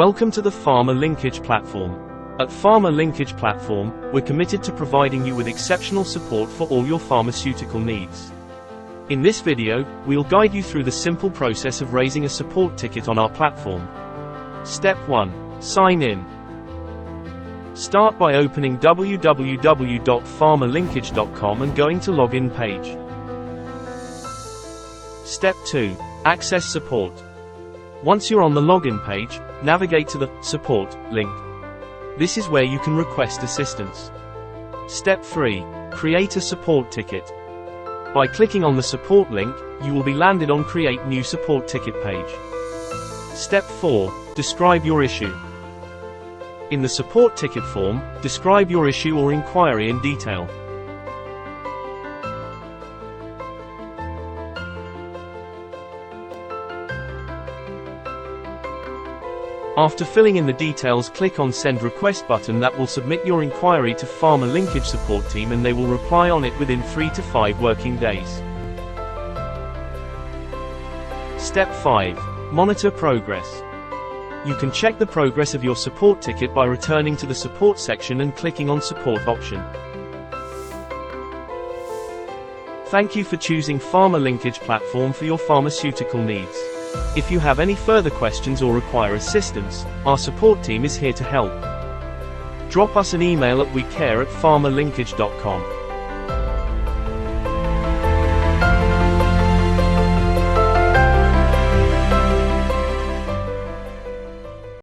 Welcome to the PharmaLinkage platform. At PharmaLinkage platform, we're committed to providing you with exceptional support for all your pharmaceutical needs. In this video, we'll guide you through the simple process of raising a support ticket on our platform. Step 1. Sign in. Start by opening www.pharmalinkage.com and going to login page. Step 2. Access support. Once you're on the login page, navigate to the Support link. This is where you can request assistance. Step 3. Create a support ticket. By clicking on the support link, you will be landed on Create New Support Ticket page. Step 4. Describe your issue. In the support ticket form, describe your issue or inquiry in detail. After filling in the details, click on Send Request button. That will submit your inquiry to PharmaLinkage support team and they will reply on it within 3 to 5 working days. Step 5. Monitor progress. You can check the progress of your support ticket by returning to the support section and clicking on Support option. Thank you for choosing PharmaLinkage platform for your pharmaceutical needs. If you have any further questions or require assistance, our support team is here to help. Drop us an email at wecare@pharmalinkage.com.